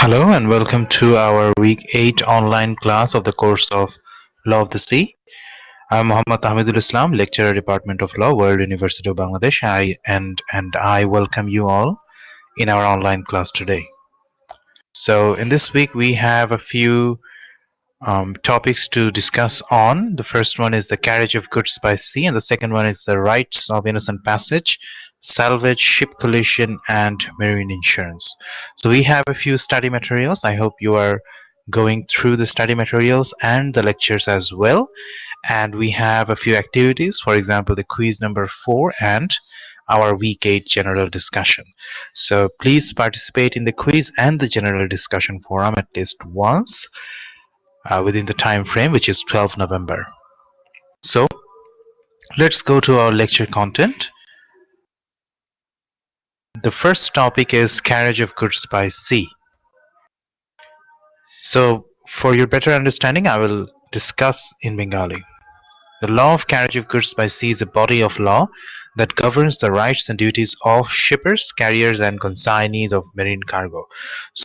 Hello and welcome to our week 8 online class of the course of Law of the Sea. I'm Muhammad Ahmedul Islam, lecturer, Department of Law, World University of Bangladesh. I welcome you all in our online class today. So in this week we have a few topics to discuss on. The first one is the carriage of goods by sea, and the second one is the rights of innocent passage, salvage, ship collision, and marine insurance. So we have a few study materials. I hope you are going through the study materials and the lectures as well. And we have a few activities, for example, the quiz number 4 and our week 8 general discussion. So please participate in the quiz and the general discussion forum at least once within the time frame, which is 12 November. So let's go to our lecture content. The first topic is carriage of goods by sea. So for your better understanding, I will discuss in Bengali. The law of carriage of goods by sea is a body of law that governs the rights and duties of shippers, carriers and consignees of marine cargo.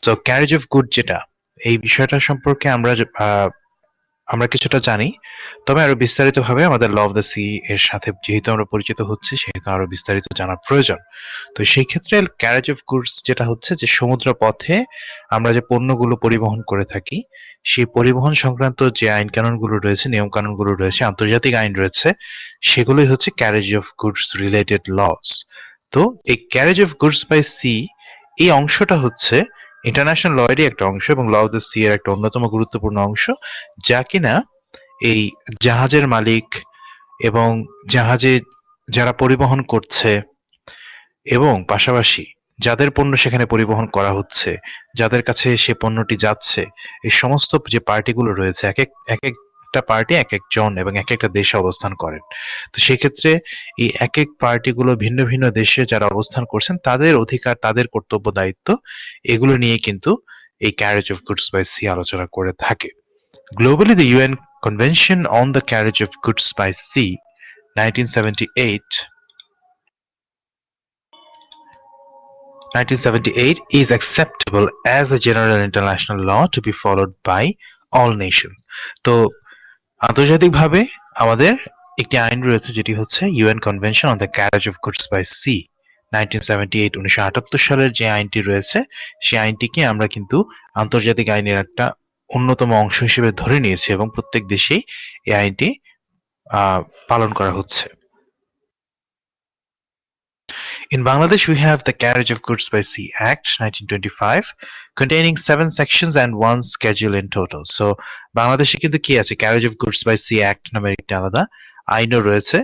So carriage of goods যেটা এই বিষয়টা সম্পর্কে আমরা কিছুটা জানি, তবে আরো বিস্তারিতভাবে আমাদের ল অফ দ্য সি এর সাথে যেহেতু আমরা পরিচিত হচ্ছি, সেহেতু আরো বিস্তারিত জানার প্রয়োজন। তো সেই ক্ষেত্রে ক্যারেজ অফ গুডস যেটা হচ্ছে যে সমুদ্র পথে আমরা যে পণ্যগুলো পরিবহন করে থাকি, সেই পরিবহন সংক্রান্ত যে আইন কানুনগুলো রয়েছে, নিয়ম কানুনগুলো রয়েছে, আন্তর্জাতিক আইন রয়েছে, সেগুলোই হচ্ছে carriage of goods related loss. তো এই carriage of goods by sea এই অংশটা হচ্ছে ইন্টারন্যাশনাল লয়েরই একটা অংশ এবং ল অফ দ্য সি এর একটা অন্যতম গুরুত্বপূর্ণ অংশ, যা কিনা এই জাহাজের মালিক এবং জাহাজে যারা পরিবহন করছে এবং পাশাপাশি যাদের পণ্য সেখানে পরিবহন করা হচ্ছে, যাদের কাছে সে পণ্যটি যাচ্ছে, এই সমস্ত যে পার্টিগুলো রয়েছে, এক একটা পার্টি এক একজন এবং এক একটা দেশে অবস্থান করেন। তো সেক্ষেত্রে এই এক এক পার্টিগুলো ভিন্ন ভিন্ন দেশে যারা অবস্থান করছেন, তাদের অধিকার, তাদের কর্তব্য, দায়িত্ব, এগুলো নিয়ে কিন্তু এই carriage of goods by sea আলোচনা করে থাকে। Globally, the UN Convention on the Carriage of Goods by Sea, 1978 is acceptable as a general international law to be followed by all nations. তো আন্তর্জাতিকভাবে আমাদের একটি আইন রয়েছে যেটি হচ্ছে UN convention on the carriage of goods by sea 1978 সালের যে আইনটি রয়েছে, সেই আইনটিকে আমরা কিন্তু আন্তর্জাতিক আইনের একটা অন্যতম অংশ হিসেবে ধরে নিয়েছি এবং প্রত্যেক দেশেই এই আইনটি পালন করা হচ্ছে। In Bangladesh, we have the Carriage of Goods by Sea Act 1925, containing 7 sections and 1 schedule in total. So, বাংলাদেশে কিন্তু কি আছে, Carriage of Goods by Sea Act নামের একটা আলাদা আইনও রয়েছে,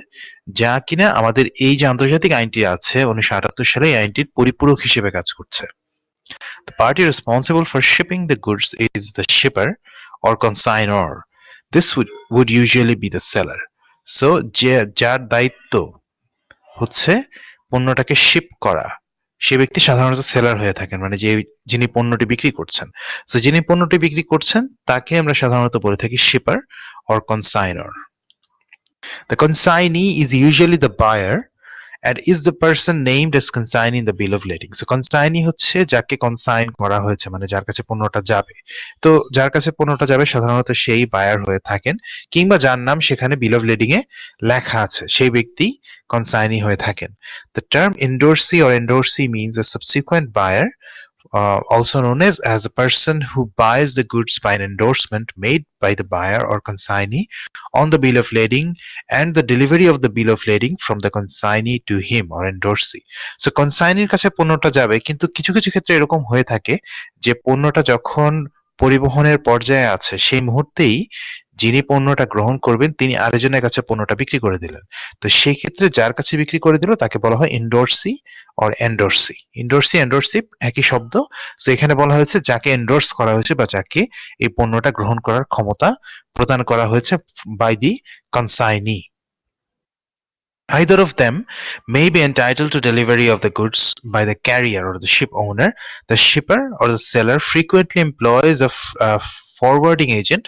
যা কিনা আমাদের এই যে আন্তর্জাতিক আইনটি আছে 1978 সালে, এই আইনটির পরিপূরক হিসেবে কাজ করছে। The party responsible for shipping the goods is the shipper or consignor. This would usually be the seller. So, যার দায়িত্ব হচ্ছে পণ্যটাকে শিপ করা, সে ব্যক্তি সাধারণত সেলার হয়ে থাকেন, মানে যিনি পণ্যটি বিক্রি করছেন। তো যিনি পণ্যটি বিক্রি করছেন তাকে আমরা সাধারণত বলে থাকি shipper or consignor. The consignee is usually the buyer and is the person named as consignee in the bill of lading. So consignee হচ্ছে যাকে কনসাইন করা হয়েছে, মানে যার কাছে পণ্যটা যাবে। তো যার কাছে পণ্যটা যাবে সাধারণত সেই বায়ার হয়ে থাকেন, কিংবা যার নাম সেখানে বিল অফ লেডিং এ লেখা আছে, সেই ব্যক্তি consignee হয়ে থাকেন। The term endorsee or endorsee means a subsequent buyer, also known as a person who buys the goods by an endorsement made by the buyer or consignee on the bill of lading and the delivery of the bill of lading from the consignee to him or endorsee. So consigneeর কাছে পণ্যটা যাবে, কিন্তু কিছু কিছু ক্ষেত্রে এরকম হয়ে থাকে যে পণ্যটা যখন পরিবহনের পর্যায়ে আছে, সেই মুহূর্তেই যিনি পণ্যটা গ্রহণ করবেন তিনি আরেকজনের কাছে পণ্যটা বিক্রি করে দিলেন। তো সেই ক্ষেত্রে যার কাছে বিক্রি করে দিল তাকে বলা হয় এন্ডোর্সি অর এন্ডোর্সি। এন্ডোর্সি এন্ডোর্সি একই শব্দ। তো এখানে বলা হয়েছে যাকে এন্ডোর্স করা হয়েছে বা যাকে এই পণ্যটা গ্রহণ করার ক্ষমতা প্রদান করা হয়েছে by the consignee. Either of them may be entitled to delivery of the goods by the carrier or the ship owner. The shipper or the seller frequently employs a forwarding agent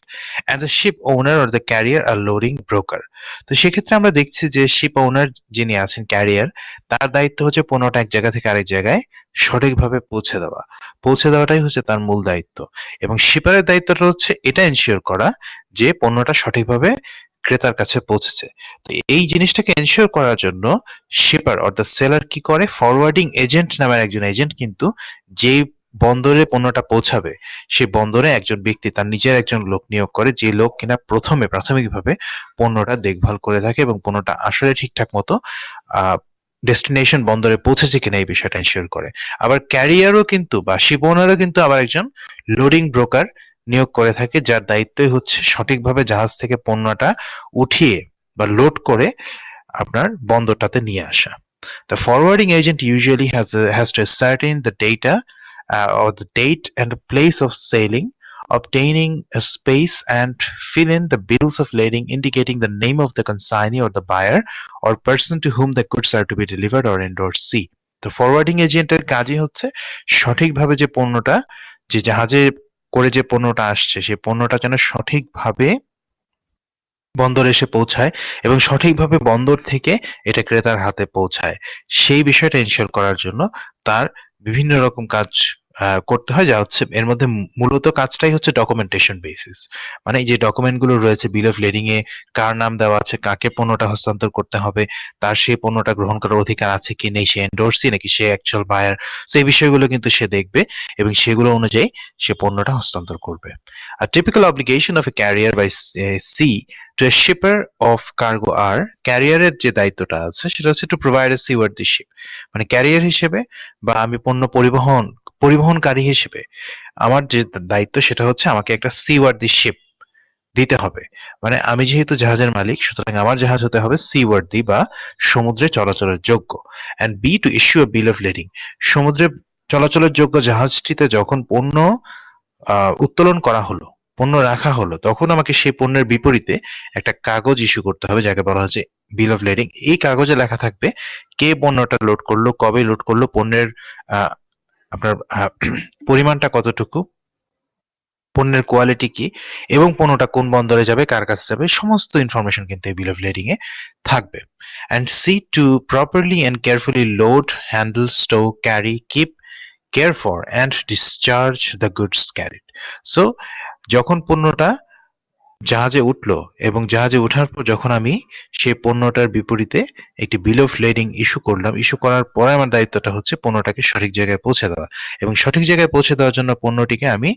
and the ship owner or the carrier a loading broker. তো সেক্ষেত্রে আমরা দেখছি যে sheep ওনার যিনি আছেন career, তার দায়িত্ব হচ্ছে পণ্যটা এক জায়গা থেকে আরেক জায়গায় সঠিকভাবে পৌঁছে দেওয়াটাই হচ্ছে তার মূল দায়িত্ব। এবং শিপারের দায়িত্বটা হচ্ছে এটা এনশিওর করা যে পণ্যটা সঠিকভাবে ক্রেতার কাছে পৌঁছেছে। তো এই জিনিসটাকে এনশিওর করার জন্য শিপার অর দ্য সেলার কি করে, ফরওয়ার্ডিং এজেন্ট নামের একজন এজেন্ট কিন্তু যেই বন্দরে পণ্যটা পৌঁছাবে সেই বন্দরে একজন ব্যক্তি তার নিজের একজন লোক নিয়োগ করে, যে লোক কিনা প্রাথমিকভাবে পণ্যটা দেখভাল করে থাকে এবং পণ্যটা আসলে ঠিকঠাক মতো ডেস্টিনেশন বন্দরে পৌঁছেছে কিনা এই বিষয়টা এনশিওর করে। আবার ক্যারিয়ারও কিন্তু বা শিপ ওনারও কিন্তু আবার একজন লোডিং ব্রোকার নিয়োগ করে থাকে, যার দায়িত্বই হচ্ছে সঠিকভাবে জাহাজ থেকে পণ্যটা উঠিয়ে বা লোড করে আপনার বন্দরটাতে নিয়ে আসা। The forwarding agent usually has to ascertain the data or the date and the place of sailing, obtaining a space and fill in the bills of lading indicating the name of the consignee or the buyer or person to whom the goods are to be delivered or endorsed C. তো forwarding এজেন্টের কাজই হচ্ছে সঠিকভাবে যে পণ্যটা, যে জাহাজে করে যে পণ্যটা আসছে সেই পণ্যটা যেন সঠিকভাবে বন্দরে এসে পৌঁছায় এবং সঠিকভাবে বন্দর থেকে এটা ক্রেতার হাতে পৌঁছায়, সেই বিষয়টা এনশিওর করার জন্য তার বিভিন্ন রকম কাজ করতে হয়, যা হচ্ছে এর মধ্যে মূলত কাজটাই হচ্ছে ডকুমেন্টেশন বেসিস। মানে এই যে ডকুমেন্ট গুলো রয়েছে, বিল অফ লেডিং এ কার নাম দেওয়া আছে, কাকে পণ্যটা হস্তান্তর করতে হবে, তার সেই পণ্যটা গ্রহণ করার অধিকার আছে কি নেই, সে এন্ডোর্সি নাকি সে অ্যাকচুয়াল বায়ার, সেই বিষয়গুলো কিন্তু সে দেখবে এবং সেগুলো অনুযায়ী সে পণ্যটা হস্তান্তর করবে। A typical obligation of a carrier by sea to a shipper of cargo are, ক্যারিয়ারের যে দায়িত্বটা আছে সেটা হচ্ছে টু প্রোভাইড এ সিওয়ার্দি শিপ, মানে ক্যারিয়ার হিসেবে বা আমি পণ্য পরিবহনকারী হিসেবে আমার যে দায়িত্ব সেটা হচ্ছে আমাকে একটা সিওয়ার্দি শিপ দিতে হবে। মানে আমি যেহেতু জাহাজের মালিক, সুতরাং আমার জাহাজ হতে হবে সিওয়ার্দি বা সমুদ্রে চলাচলের যোগ্য। And B to issue a bill of lading, সমুদ্রে চলাচলের যোগ্য জাহাজটিতে যখন পণ্য উত্তোলন করা হলো, পণ্য রাখা হলো, তখন আমাকে সেই পণ্যের বিপরীতে একটা কাগজ ইস্যু করতে হবে যাকে বলা হচ্ছে বিল অফ লেডিং। এই কাগজে লেখা থাকবে কে পণ্যটা লোড করলো, কবে লোড করলো, পণ্যের আপনার পরিমাণটা কতটুকু, পণ্যের কোয়ালিটি কি এবং পণ্যটা কোন বন্দরে যাবে, কার কাছে যাবে, সমস্ত ইনফরমেশন কিন্তু এই বিল অফ লেডিং এ থাকবে। And see to properly and carefully load, handle, store, carry, keep care for and discharge the goods carried. So যখন পণ্যটা জাহাজে উঠলো এবং জাহাজে ওঠার পর যখন আমি সেই পণ্যটার বিপরীতে একটি বিল অফ লেডিং ইস্যু করলাম, ইস্যু করার পরে আমার দায়িত্বটা হচ্ছে পণ্যটাকে সঠিক জায়গায় পৌঁছে দেওয়া এবং সঠিক জায়গায় পৌঁছে দেওয়ার জন্য পণ্যটিকে আমি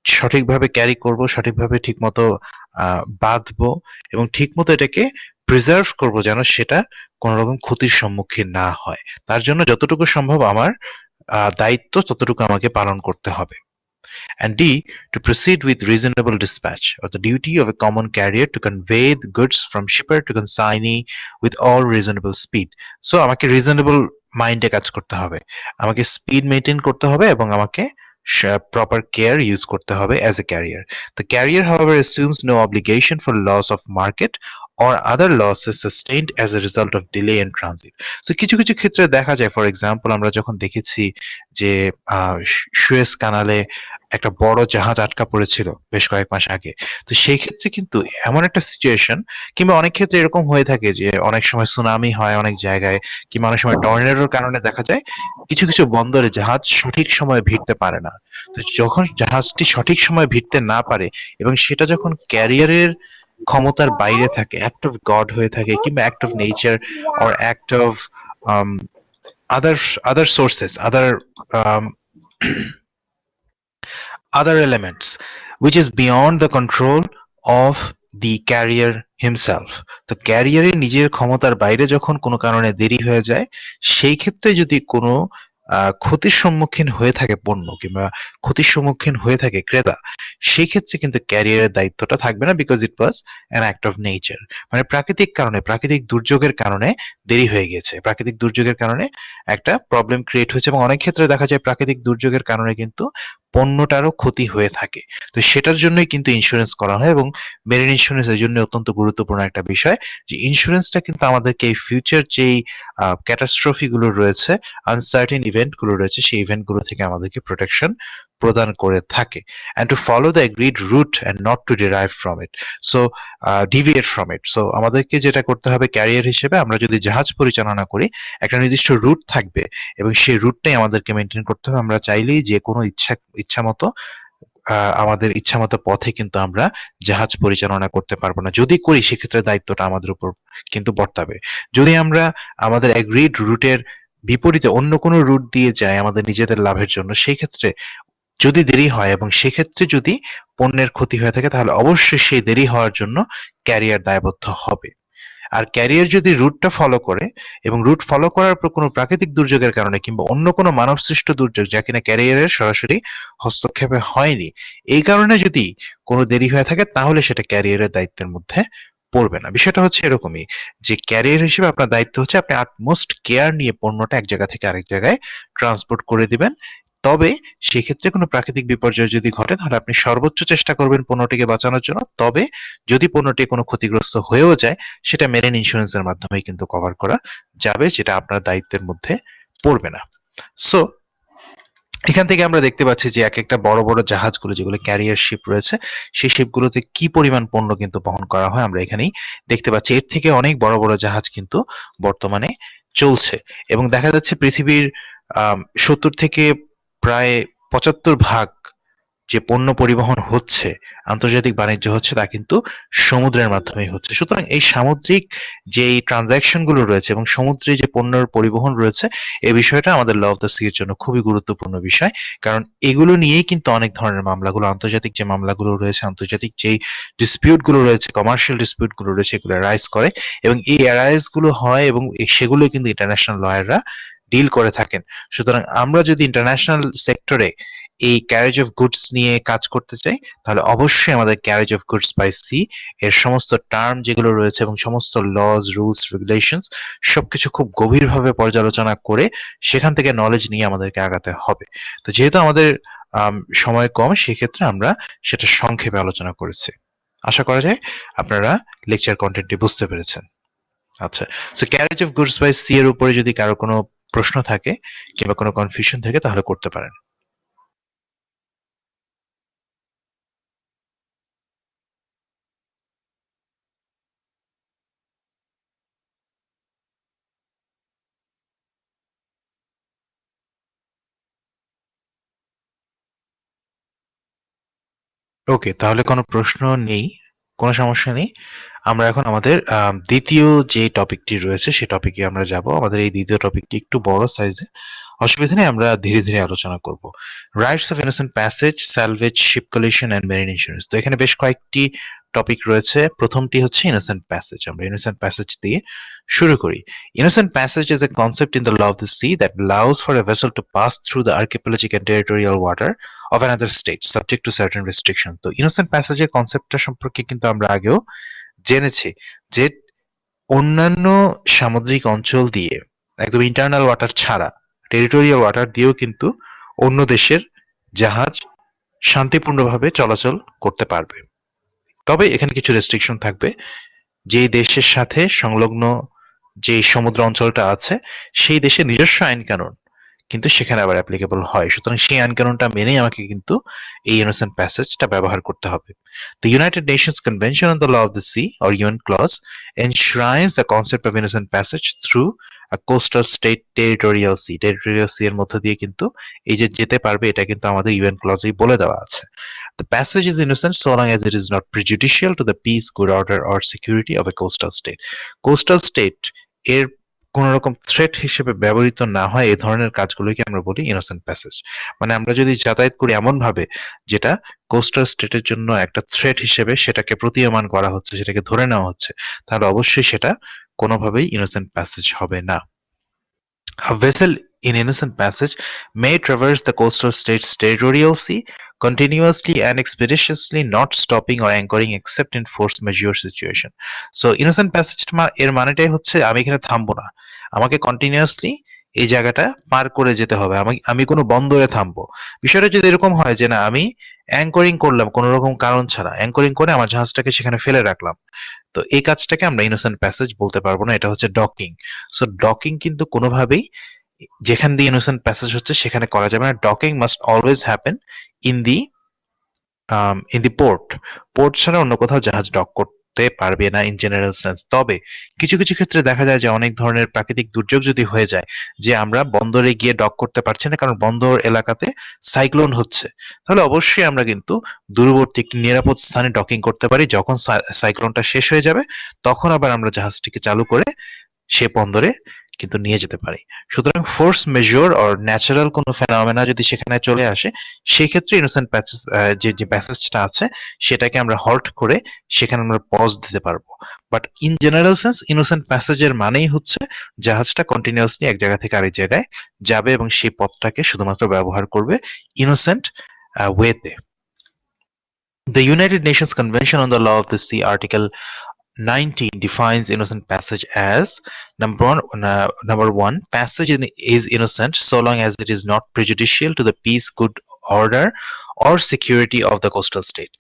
সঠিকভাবে ক্যারি করব, সঠিকভাবে ঠিকমতো বাঁধবো এবং ঠিকমতো এটাকে প্রিজার্ভ করব যেন সেটা কোনো রকম ক্ষতির সম্মুখীন না হয়। তার জন্য যতটুকু সম্ভব আমার দায়িত্ব ততটুকু আমাকে পালন করতে হবে। And D, to proceed with reasonable dispatch, or the duty of a common carrier to convey the goods from shipper to consignee with all reasonable speed. So আমাকে reasonable মাইন্ডে কাজ করতে হবে, আমাকে স্পিড মেইনটেইন করতে হবে এবং আমাকে proper care use করতে হবে as a carrier. The carrier, however, assumes no obligation for loss of market or other losses sustained as a result of delay in transit. So কিছু কিছু ক্ষেত্রে দেখা যায়, ফর এক্সাম্পল আমরা যখন দেখেছি যে সুয়েজ কানালে একটা বড় জাহাজ আটকা পড়েছিল বেশ কয়েক মাস আগে, তো সেই ক্ষেত্রে কিন্তু এমন একটা সিচুয়েশন, কিংবা অনেক ক্ষেত্রে এরকম হয়ে থাকে যে অনেক সময় সুনামি হয় অনেক জায়গায়, কিংবা অনেক সময় টর্নেডোর কারণে দেখা যায় কিছু কিছু বন্দরে জাহাজ সঠিক সময়ে ভিড়তে পারে না। তো যখন জাহাজটি সঠিক সময়ে ভিড়তে না পারে এবং সেটা যখন ক্যারিয়ারের ক্ষমতার বাইরে থাকে, অ্যাক্ট অফ গড হয়ে থাকে কিংবা act of nature or act of other sources, other elements which is beyond the control of the carrier himself. তো ক্যারিয়ারের নিজের ক্ষমতার বাইরে যখন কোনো কারণে দেরি হয়ে যায়, সেই ক্ষেত্রে যদি কোনো ক্ষতির সম্মুখীন হয়ে থাকে পণ্য কিংবা ক্ষতির সম্মুখীন হয়ে থাকে ক্রেতা, সেই ক্ষেত্রে কিন্তু ক্যারিয়ারের দায়িত্বটা থাকবে না, because it was an act of nature. মানে প্রাকৃতিক কারণে, প্রাকৃতিক দুর্যোগের কারণে দেরি হয়ে গেছে, প্রাকৃতিক দুর্যোগের কারণে একটা প্রবলেম ক্রিয়েট হয়েছে এবং অনেক ক্ষেত্রে দেখা যায় প্রাকৃতিক দুর্যোগের কারণে কিন্তু পণ্যটারও ক্ষতি হয়ে থাকে। তো সেটার জন্যই কিন্তু ইন্স্যুরেন্স করা হয় এবং মেরিন ইন্স্যুরেন্স এই জন্য অত্যন্ত গুরুত্বপূর্ণ একটা বিষয়, যে ইন্স্যুরেন্সটা কিন্তু আমাদেরকে এই ফিউচার যেই ক্যাটাস্ট্রফি গুলো রয়েছে, আনসার্টেন ইভেন্ট গুলো রয়েছে, সেই ইভেন্ট গুলো থেকে আমাদেরকে প্রোটেকশন প্রদান করে থাকে, and to follow the agreed route and not to derive from it, so deviate from it. So আমাদেরকে যেটা করতে হবে ক্যারিয়ার হিসেবে, আমরা যদি জাহাজ পরিচালনা করি একটা নির্দিষ্ট রুট থাকবে এবং সেই রুটটাই আমাদেরকে মেনটেন করতে হবে। আমরা চাইলেই যে কোনো ইচ্ছা মতো আমাদের ইচ্ছামতো পথে কিন্তু আমরা জাহাজ পরিচালনা করতে পারবো না। যদি করি সেক্ষেত্রে দায়িত্বটা আমাদের উপর কিন্তু বর্তাবে। যদি আমরা আমাদের এগ্রিড রুটের বিপরীতে অন্য কোনো রুট দিয়ে যাই আমাদের নিজেদের লাভের জন্য, সেই ক্ষেত্রে যদি দেরি হয় এবং সেক্ষেত্রে যদি পণ্যের ক্ষতি হয়ে থাকে তাহলে অবশ্যই সেই দেরি হওয়ার জন্য ক্যারিয়ার দায়বদ্ধ হবে। আর ক্যারিয়ার যদি রুটটা ফলো করে এবং রুট ফলো করার পর কোনো প্রাকৃতিক দুর্যোগের কারণে কিংবা অন্য কোনো মানবসৃষ্ট দুর্যোগ যা কিনা ক্যারিয়ারের সরাসরি হস্তক্ষেপে হয়নি, এই কারণে যদি কোনো দেরি হয়ে থাকে তাহলে সেটা ক্যারিয়ারের দায়িত্বের মধ্যে পড়বে না। বিষয়টা হচ্ছে এরকমই যে ক্যারিয়ার হিসেবে আপনার দায়িত্ব হচ্ছে আপনি আটমোস্ট কেয়ার নিয়ে পণ্যটা এক জায়গা থেকে আরেক জায়গায় ট্রান্সপোর্ট করে দিবেন। তবে সেক্ষেত্রে কোনো প্রাকৃতিক বিপর্যয় যদি ঘটে তাহলে আপনি সর্বোচ্চ চেষ্টা করবেন পণ্যটিকে বাঁচানোর জন্য। তবে যদি পণ্যটি কোনো ক্ষতিগ্রস্ত হয়েও যায় সেটা মেরিন ইন্স্যুরেন্সের মাধ্যমে কিন্তু কভার করা যাবে, যেটা আপনার দায়িত্বের মধ্যে পড়বে না। সো এখান থেকে আমরা দেখতে পাচ্ছি যে এক একটা বড় বড় জাহাজগুলো যেগুলো ক্যারিয়ার শিপ রয়েছে সেই শিপগুলোতে কি পরিমাণ পণ্য কিন্তু বহন করা হয় আমরা এখানেই দেখতে পাচ্ছি। এর থেকে অনেক বড় বড় জাহাজ কিন্তু বর্তমানে চলছে এবং দেখা যাচ্ছে পৃথিবীর 70 থেকে প্রায় 75% যে পণ্য পরিবহন হচ্ছে, আন্তর্জাতিক বাণিজ্য হচ্ছে, তা কিন্তু সমুদ্রের মাধ্যমেই হচ্ছে। সুতরাং এই সামুদ্রিক যে ট্রানজাকশন গুলো রয়েছে এবং সমুদ্রে যে পণ্যের পরিবহন রয়েছে, এই বিষয়টা আমাদের ল অফ দ্য সি এর জন্য খুবই গুরুত্বপূর্ণ বিষয়। কারণ এগুলো নিয়েই কিন্তু অনেক ধরনের মামলাগুলো, আন্তর্জাতিক যে মামলাগুলো রয়েছে, আন্তর্জাতিক যেই ডিসপিউট গুলো রয়েছে, কমার্শিয়াল ডিসপিউট গুলো রয়েছে, এগুলো রাইজ করে এবং এই অ্যারাইজ গুলো হয় এবং সেগুলো কিন্তু ইন্টারন্যাশনাল লয়াররা ডিল করে থাকেন। সুতরাং আমরা যদি ইন্টারন্যাশনাল সেক্টরে এই ক্যারেজ অফ গুডস নিয়ে কাজ করতে চাই তাহলে অবশ্যই আমাদের carriage of goods by sea এর সমস্ত টার্ম যেগুলো রয়েছে এবং সমস্ত লজ, রুলস, রেগুলেশনস সবকিছু খুব গভীরভাবে পর্যালোচনা করে সেখান থেকে নলেজ নিয়ে আমাদেরকে আগাতে হবে। তো যেহেতু আমাদের সময় কম, সেক্ষেত্রে আমরা সেটা সংক্ষেপে আলোচনা করেছি। আশা করা যায় আপনারা লেকচার কন্টেন্টটি বুঝতে পেরেছেন। আচ্ছা, so carriage of goods by sea এর উপরে যদি কারো কোনো প্রশ্ন থাকে কিংবা কোনো কনফিউশন থাকে তাহলে করতে পারেন। ওকে, তাহলে কোনো প্রশ্ন নেই, কোনো সমস্যা নেই। আমরা এখন আমাদের দ্বিতীয় যে টপিকটি রয়েছে সেই টপিকে আমরা যাব। আমাদের এই দ্বিতীয় টপিকটি একটু বড় সাইজে, অসুবিধা নেই, আমরা ধীরে ধীরে আলোচনা করব। Rights of innocent passage, salvage, ship collision and marine insurance. তো এখানে বেশ কয়েকটি টপিক রয়েছে। প্রথমটি হচ্ছে ইনোসেন্ট প্যাসেজ। আমরা ইনোসেন্ট প্যাসেজ দিয়ে শুরু করি। Innocent passage is a concept in the law of the sea that allows for a vessel to pass through the archipelagic and territorial water of another state subject to certain restrictions. তো innocent প্যাসেজের কনসেপ্টটা সম্পর্কে কিন্তু আমরা আগেও জেনেছি যে অন্যান্য সামুদ্রিক অঞ্চল দিয়ে একদম ইন্টারনাল ওয়াটার ছাড়া টেরিটোরিয়াল ওয়াটার দিয়েও কিন্তু অন্য দেশের জাহাজ শান্তিপূর্ণভাবে চলাচল করতে পারবে। তবে এখানে কিছু রেস্ট্রিকশন থাকবে। যেই দেশের সাথে সংলগ্ন যে সমুদ্র অঞ্চলটা আছে সেই দেশের নিজস্ব আইন কানুন কিন্তু সেখানে আবার অ্যাপ্লিকেবল হয়। সুতরাং সেই আইন কানুনটা মেনেই আমাকে কিন্তু এই ইনোসেন্ট প্যাসেজটা ব্যবহার করতে হবে। The United Nations Convention on the Law of the Sea, or UN clause, enshrines the concept of innocent passage through a coastal state territorial sea. Territorial sea এর মধ্য দিয়ে কিন্তু এই যে যেতে পারবে এটা কিন্তু আমাদের ইউএন ক্লজেই বলে দেওয়া আছে। The passage is innocent so long as it is not prejudicial to the peace, good order or security of a coastal state. Coastal state এর কোন রকম থ্রেট হিসেবে ব্যবহৃত না হয় এই ধরনের কাজগুলোকে আমরা বলি ইনোসেন্ট প্যাসেজ। মানে আমরা যদি যাতায়াত করি এমন ভাবে যেটা কোস্টাল স্টেটের জন্য একটা থ্রেট হিসেবে সেটাকে প্রতীয়মান করা হচ্ছে, সেটাকে ধরে নেওয়া হচ্ছে, তাহলে অবশ্যই সেটা কোনোভাবেই ইনোসেন্ট প্যাসেজ হবে না। A vessel in innocent passage may traverse the coastal state's territorial sea continuously and expeditiously, not stopping or anchoring except in force majeure situation. So innocent passage এর মানেটাই হচ্ছে আমি এখানে থামবো না, আমাকে কন্টিনিউয়াসলি এই জায়গাটা পার করে যেতে হবে, আমি কোনো বন্দরে থামবো। বিষয়টা যদি এরকম হয় যে না আমি অ্যাঙ্করিং করলাম কোনো রকম কারণ ছাড়া, অ্যাঙ্করিং করে আমার জাহাজটাকে সেখানে ফেলে রাখলাম, তো এই কাজটাকে আমরা ইনোসেন্ট প্যাসেজ বলতে পারবো না, এটা হচ্ছে ডকিং। সো ডকিং কিন্তু কোনোভাবেই যেখান দিয়ে ইনোসেন্ট প্যাসেজ হচ্ছে সেখানে করা যাবে না। Docking must always happen in the port ছাড়া অন্য কোথাও জাহাজ ডক করতে পারবে না ইন জেনারেল সেন্স। তবে কিছু কিছু ক্ষেত্রে দেখা যায় যে অনেক ধরনের প্রাকৃতিক দুর্যোগ যদি হয়ে যায় যে আমরা বন্দরে গিয়ে ডক করতে পারছি না কারণ বন্দর এলাকাতে সাইক্লোন হচ্ছে, তাহলে অবশ্যই আমরা কিন্তু দূরবর্তী একটি নিরাপদ স্থানে ডকিং করতে পারি। যখন সাইক্লোনটা শেষ হয়ে যাবে তখন আবার আমরা জাহাজটিকে চালু করে সে বন্দরে কিন্তু নিয়ে যেতে পারি। সুতরাং ফোর্স মেজর অর ন্যাচারাল কোনো ফেনোমেনা যদি সেখানে চলে আসে, সেই ক্ষেত্রে ইনোসেন্ট প্যাসেজ যে প্যাসেজটা আছে সেটাকে আমরা হল্ট করে সেখানে আমরা পজ দিতে পারবো। But in general sense innocent প্যাসেজের মানেই হচ্ছে জাহাজটা কন্টিনিউয়াসলি এক জায়গা থেকে আরেক জায়গায় যাবে এবং সেই পথটাকে শুধুমাত্র ব্যবহার করবে ইনোসেন্ট ওয়েতে। The United Nations Convention on the Law of the Sea, Article 19 defines innocent passage as number one, passage is innocent so long as it is not prejudicial to the peace, good order, or security of the coastal state.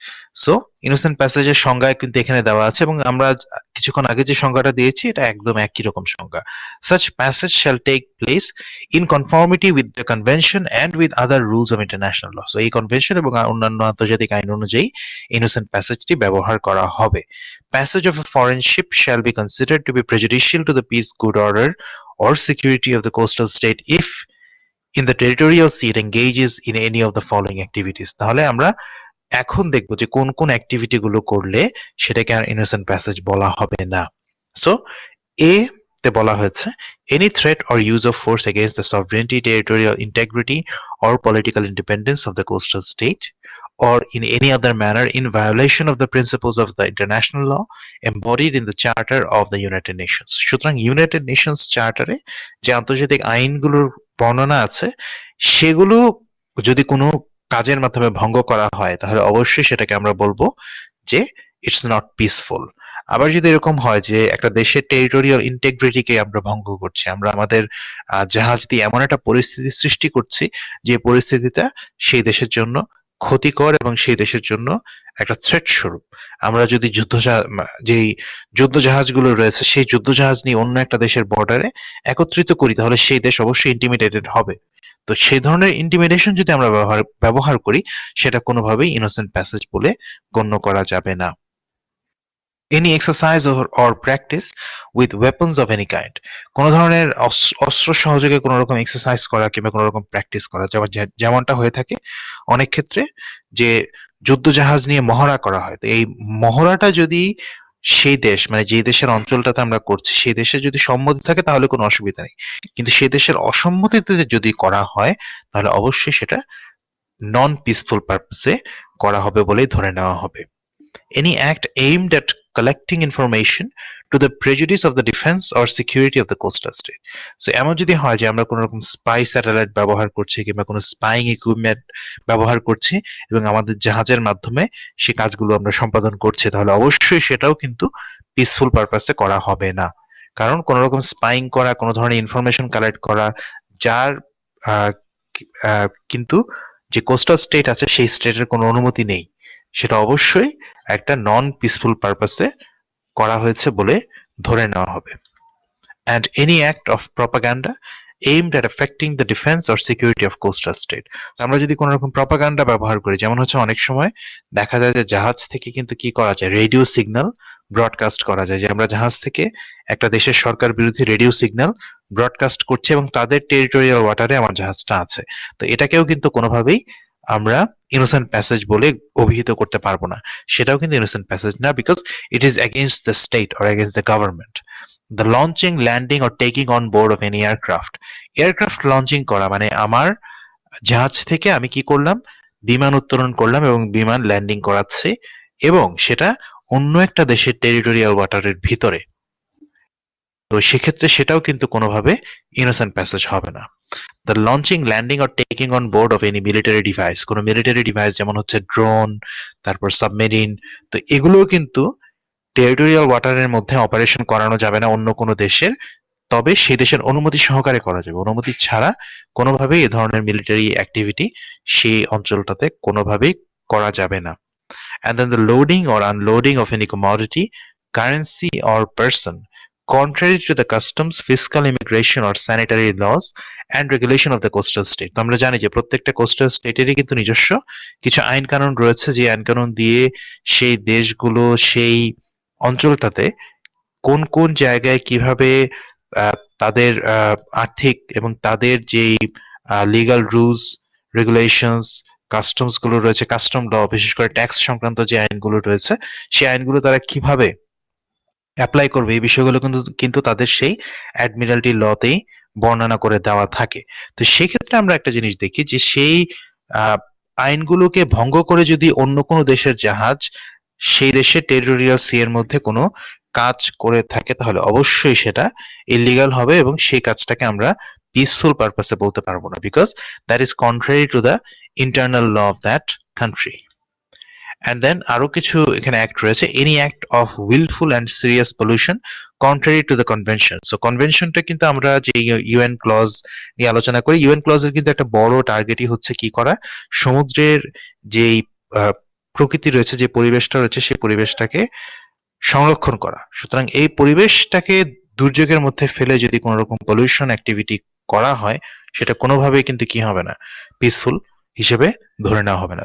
So innocent passage এর সংজ্ঞা কিন্তু এখানে দেওয়া আছে এবং আমরা কিছুক্ষণ আগে যে সংজ্ঞাটা দিয়েছি এটা একদম একই রকম সংজ্ঞা। Such passage shall take place in conformity with the convention and with other rules of international law. So এই কনভেনশন এবং অন্যান্য আন্তর্জাতিক আইন অনুযায়ী innocent প্যাসেজটি ব্যবহার করা হবে। Passage of a foreign ship shall be considered to be prejudicial to the peace, good order, or security of the coastal state if in the territorial sea it engages in any of the following activities. তাহলে আমরা এখন দেখব যে কোন কোন activity গুলো করলে সেটাকে আর ইনোসেন্ট প্যাসেজ বলা হবে না। সো এ তে বলা হয়েছে any threat or use of force against the sovereignty, territorial integrity, or political independence of the coastal state, or in any other manner in violation of the principles of the international law embodied in the Charter of the United Nations. সুতরাং United Nations চার্টারে যে আন্তর্জাতিক আইনগুলোর বর্ণনা আছে সেগুলো যদি কোনো কাজের মাধ্যমে ভঙ্গ করা হয় তাহলে অবশ্যই সেটাকে আমরা বলবো যে ইটস নট পিসফুল। আবার যদি এরকম হয় যে একটা দেশের টেরিটোরিয়াল ইন্টিগ্রিটিকে আমরা ভঙ্গ করছি, আমরা আমাদের জাহাজ দিয়ে এমন একটা পরিস্থিতি সৃষ্টি করছি যে পরিস্থিতিটা সেই দেশের জন্য ক্ষতিকর এবং সেই দেশের জন্য একটা থ্রেট স্বরূপ, আমরা যদি যেই যুদ্ধ জাহাজগুলো রয়েছে সেই যুদ্ধ জাহাজ নিয়ে অন্য একটা দেশের বর্ডারে একত্রিত করি তাহলে সেই দেশ অবশ্যই ইন্টিমিডেটেড হবে। তো সেই ধরনের ইন্টিমিডেশন যদি আমরা ব্যবহার করি সেটা কোনোভাবেই ইনোসেন্ট প্যাসেজ বলে গণ্য করা যাবে না। Any exercise or practice with weapons of any kind, কোন ধরনের অস্ত্র সহযোগে কোন রকম এক্সারসাইজ করা কিংবা কোন রকম প্র্যাকটিস করা, যেমনটা হয়ে থাকে অনেক ক্ষেত্রে যে যুদ্ধ জাহাজ নিয়ে মহড়া করা হয়। তো এই মহড়াটা যদি সেই দেশ মানে যে দেশের অঞ্চলটাতে আমরা করছি সেই দেশে যদি সম্মতি থাকে তাহলে কোনো অসুবিধা নেই, কিন্তু সেই দেশের অসম্মতিতে যদি করা হয় তাহলে অবশ্যই সেটা নন পিসফুল পারপাসে করা হবে বলেই ধরে নেওয়া হবে। Any act aimed at collecting information to the prejudice of the defense or security of the coastal state. So এমন যদি হয় যে আমরা কোনো রকম স্পাই স্যাটেলাইট ব্যবহার করছি কিংবা কোনো স্পাইং ইকুইপমেন্ট ব্যবহার করছি এবং আমাদের জাহাজের মাধ্যমে সেই কাজগুলো আমরা সম্পাদন করছি তাহলে অবশ্যই সেটাও কিন্তু পিসফুল পারপাসে করা হবে না। কারণ কোনো রকম স্পাইং করা, কোনো ধরনের ইনফরমেশন কালেক্ট করা যার কিন্তু যে কোস্টাল স্টেট আছে সেই স্টেটের কোনো অনুমতি নেই, সেটা অবশ্যই একটা নন পিসফুল পারপাসে করা হয়েছে বলে ধরে নেওয়া হবে। And any act of propaganda aimed at affecting the defense or security of coastal state. আমরা যদি কোনো রকম প্রপাগান্ডা ব্যবহার করি, যেমন হচ্ছে অনেক সময় দেখা যায় যে জাহাজ থেকে কিন্তু কি করা যায়, রেডিও সিগন্যাল ব্রডকাস্ট করা যায়, যে আমরা জাহাজ থেকে একটা দেশের সরকার বিরোধী রেডিও সিগন্যাল ব্রডকাস্ট করছি এবং তাদের টেরিটোরিয়াল ওয়াটারে আমার জাহাজটা আছে। তো এটাকেও কিন্তু কোনোভাবেই আমরা ইনোসেন্ট প্যাসেজ বলে অভিহিত করতে পারবো না, সেটাও কিন্তু ইনোসেন্ট প্যাসেজ না, because it is against the state or against the government. The launching, landing or taking on board of any aircraft. Aircraft launching করা মানে আমার জাহাজ থেকে আমি কি করলাম, বিমান উত্তোলন করলাম এবং বিমান ল্যান্ডিং করাচ্ছে এবং সেটা অন্য একটা দেশের টেরিটোরিয়াল ওয়াটারের ভিতরে, তো সেক্ষেত্রে সেটাও কিন্তু কোনোভাবে ইনোসেন্ট প্যাসেজ হবে না। The launching, landing or taking on board of any military device, কোনো মিলিটারি ডিভাইস যেমন হচ্ছে ড্রোন, তারপর সাবমেরিন, তো এগুলোও কিন্তু টেরিটোরিয়াল ওয়াটারের মধ্যে অপারেশন করানো যাবে না অন্য কোনো দেশের, তবে সেই দেশের অনুমতি সহকারে করা যাবে। অনুমতি ছাড়া কোনোভাবেই এ ধরনের মিলিটারি অ্যাক্টিভিটি সেই অঞ্চলটাতে কোনোভাবেই করা যাবে না। And then the loading or unloading of any commodity, currency or person contrary to the customs, fiscal, immigration or sanitary laws and regulation of the coastal state. তো আমরা জানি যে প্রত্যেকটা কোস্টাল স্টেটেরই কিন্তু নিজস্ব কিছু আইন কানুন রয়েছে, যে আইন কানুন দিয়ে সেই দেশগুলো সেই অঞ্চলটাতে কোন কোন জায়গায় কিভাবে তাদের আর্থিক এবং তাদের যেই লিগাল রুলস, রেগুলেশনস, কাস্টমস গুলো রয়েছে, কাস্টম ল, বিশেষ করে ট্যাক্স সংক্রান্ত যে আইনগুলো রয়েছে, সেই আইনগুলো তারা কিভাবে অ্যাপ্লাই করবে, এই বিষয়গুলো কিন্তু তাদের সেই অ্যাডমিরালটি লতেই বর্ণনা করে দেওয়া থাকে। তো সেই ক্ষেত্রে আমরা একটা জিনিস দেখি যে সেই আইনগুলোকে ভঙ্গ করে যদি অন্য কোনো দেশের জাহাজ সেই দেশের টেরিটোরিয়াল সি এর মধ্যে কোনো কাজ করে থাকে, তাহলে অবশ্যই সেটা ইলিগাল হবে এবং সেই কাজটাকে আমরা পিসফুল পারপাসে বলতে পারবো না, because that is contrary to the internal law of that country. And then আরো কিছু এখানে অ্যাক্ট রয়েছে, any act of wilful and serious pollution contrary to the convention. So কনভেনশনটা কিন্তু আমরা যে ইউএন ক্লজ নিয়ে আলোচনা করি, ইউএন ক্লজের কিন্তু একটা বড় টার্গেটই হচ্ছে কি করা, সমুদ্রের যেই প্রকৃতি রয়েছে, যে পরিবেশটা রয়েছে, সেই পরিবেশটাকে সংরক্ষণ করা। সুতরাং এই পরিবেশটাকে দুর্যোগের মধ্যে ফেলে যদি কোনো রকম পলিউশন অ্যাক্টিভিটি করা হয়, সেটা কোনোভাবেই কিন্তু কি হবে না, পিসফুল হিসেবে ধরে নেওয়া হবে না।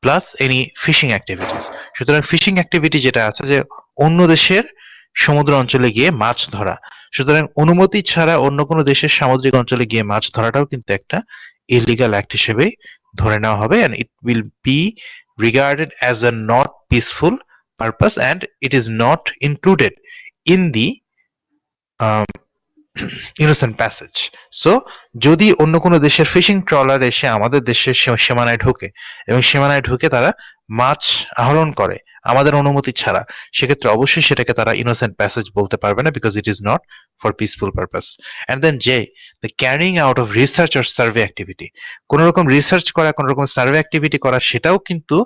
Plus any fishing activities. সুতরাং ফিশিং অ্যাক্টিভিটি যেটা আছে, যে অন্য দেশের সমুদ্র অঞ্চলে গিয়ে মাছ ধরা, সুতরাং অনুমতি ছাড়া অন্য কোনো দেশের সামুদ্রিক অঞ্চলে গিয়ে মাছ ধরাটাও কিন্তু একটা ইলিগাল অ্যাক্ট হিসেবেই ধরে নেওয়া হবে, and it will be regarded as a not peaceful purpose and it is not included in the innocent passage. So যদি অন্য কোনো দেশের ফিশিং ট্রলার এসে আমাদের দেশের সীমানায় ঢোকে এবং সীমানায় ঢুকে তারা মাছ আহরণ করে আমাদের অনুমতি ছাড়া, সেক্ষেত্রে অবশ্যই সেটাকে তারা ইনোসেন্ট প্যাসেজ বলতে পারবে না, because it is not for peaceful purpose. And then যে the carrying out of research or survey activity, কোনো রকম রিসার্চ করা, কোনো রকম সার্ভে অ্যাক্টিভিটি করা, সেটাও কিন্তু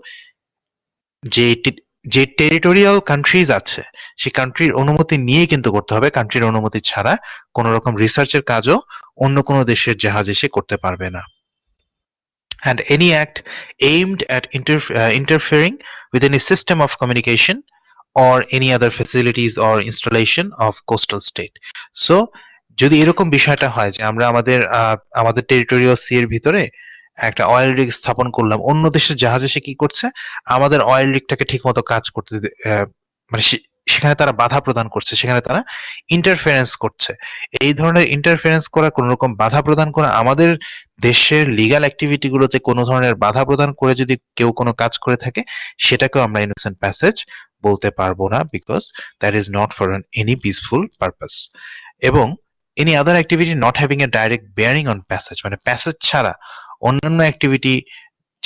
যে টেরিটোরিয়াল কান্ট্রিজ আছে সেই কান্ট্রির অনুমতি নিয়ে কিন্তু করতে হবে, কান্ট্রির অনুমতি ছাড়া কোনো রকম রিসার্চের কাজও অন্য কোনো দেশের জাহাজ এসে করতে পারবে না। And any act aimed at interfering with any system of communication or any other facilities or installation of coastal state. So যদি এরকম বিষয়টা হয় যে আমরা আমাদের টেরিটোরিয়াল সি এর ভিতরে একটা অয়েল রিগ স্থাপন করলাম, অন্য দেশের জাহাজ এসে কি করছে, আমাদের অয়েল রিগটাকে ঠিক মতো কাজ করতে মানে সেখানে তারা বাধা প্রদান করছে, সেখানে তারা ইন্টারফারেন্স করছে। এই ধরনের ইন্টারফারেন্স করা, কোন রকম বাধা প্রদান করা, আমাদের দেশের লিগ্যাল অ্যাক্টিভিটি গুলোতে কোনো ধরনের বাধা প্রদান করে যদি কেউ কোনো কাজ করে থাকে, সেটাকেও আমরা ইনোসেন্ট প্যাসেজ বলতে পারবো না, because that is not for any peaceful purpose. এবং any other activity not having a direct bearing on passage, মানে প্যাসেজ ছাড়া অন্যান্য অ্যাক্টিভিটি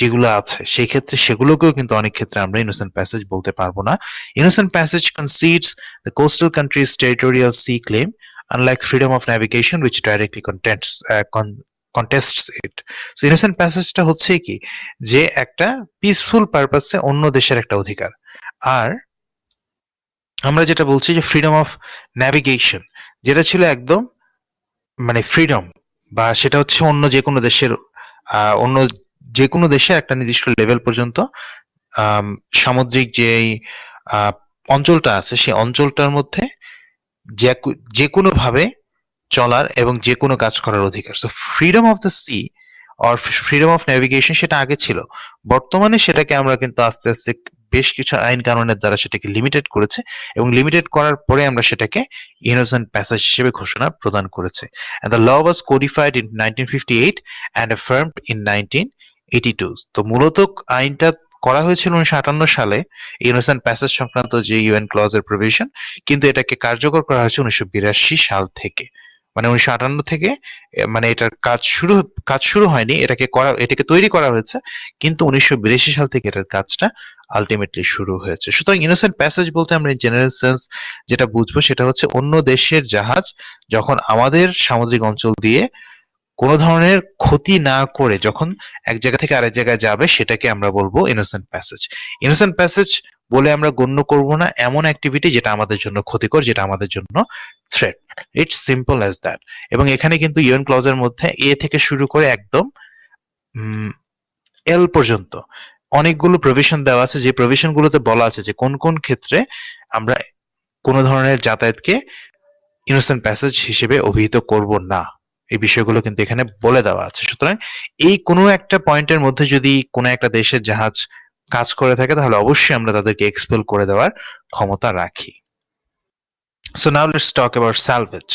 যেগুলো আছে সেই ক্ষেত্রে সেগুলোকেও কিন্তু অনেক ক্ষেত্রে আমরা ইনোসেন্ট প্যাসেজ বলতে পারবো না। Innocent passage concedes the coastal countries territorial sea claim unlike freedom of navigation which directly contests it. So innocent প্যাসেজটা হচ্ছে কি, যে একটা পিসফুল পারপাসে অন্য দেশের একটা অধিকার। আর আমরা যেটা বলছি যে ফ্রিডম অফ ন্যাভিগেশন, যেটা ছিল একদম মানে ফ্রিডম, বা সেটা হচ্ছে অন্য যে কোনো দেশের একটা নির্দিষ্ট লেভেল পর্যন্ত সামুদ্রিক যে অঞ্চলটা আছে সেই অঞ্চলটার মধ্যে যে কোনো ভাবে চলার এবং যে কোনো কাজ করার অধিকার। So freedom of the sea or freedom of navigation সেটা আগে ছিল, বর্তমানে সেটাকে আমরা কিন্তু আস্তে আস্তে বেশ কিছু আইন কানুনের দ্বারা সেটাকে লিমিটেড করেছে, এবং লিমিটেড করার পরে আমরা সেটাকে ইনোসেন্ট প্যাসেজ হিসেবে ঘোষণা প্রদান করেছে। And the law was codified in 1958 and affirmed in 1982. তো মূলত আইনটা করা হয়েছিল 1958 সালে, ইনোসেন্ট প্যাসেজ সংক্রান্ত যে ইউএন ক্লজের প্রভিশন, কিন্তু এটাকে কার্যকর করা হয়েছে 1982 সাল থেকে। মানে 1958 থেকে মানে এটার কাজ শুরু হয়নি, এটাকে তৈরি করা হয়েছে, কিন্তু 1982 সাল থেকে এটার কাজটা আলটিমেটলি শুরু হয়েছে। সুতরাং ইনোসেন্ট প্যাসেজ বলতে আমরা জেনারেল সেন্স যেটা বুঝবো সেটা হচ্ছে অন্য দেশের জাহাজ যখন আমাদের সামুদ্রিক অঞ্চল দিয়ে কোনো ধরনের ক্ষতি না করে যখন এক জায়গা থেকে আরেক জায়গায় যাবে, সেটাকে আমরা বলবো ইনোসেন্ট প্যাসেজ। ইনোসেন্ট প্যাসেজ বলে আমরা গণ্য করব না এমন অ্যাক্টিভিটি যেটা আমাদের জন্য ক্ষতিকর, যেটা আমাদের জন্য threat. It's simple as that. এবং এখানে কিন্তু ইউএন ক্লজের মধ্যে এ থেকে শুরু করে একদম এল পর্যন্ত অনেকগুলো প্রভিশন দেওয়া আছে, যে প্রভিশন গুলোতে বলা আছে যে কোন কোন ক্ষেত্রে আমরা কোন ধরনের যাতায়াতকে ইনোসেন্ট প্যাসেজ হিসেবে অভিহিত করব না। এই বিষয়গুলো কিন্তু এখানে বলে দেওয়া আছে। সুতরাং এই কোনো একটা পয়েন্টের মধ্যে যদি কোনো একটা দেশের জাহাজ কাজ করে থাকে তাহলে অবশ্যই আমরা তাদেরকে এক্সপেল করে দেওয়ার ক্ষমতা রাখি। So now let's talk about salvage.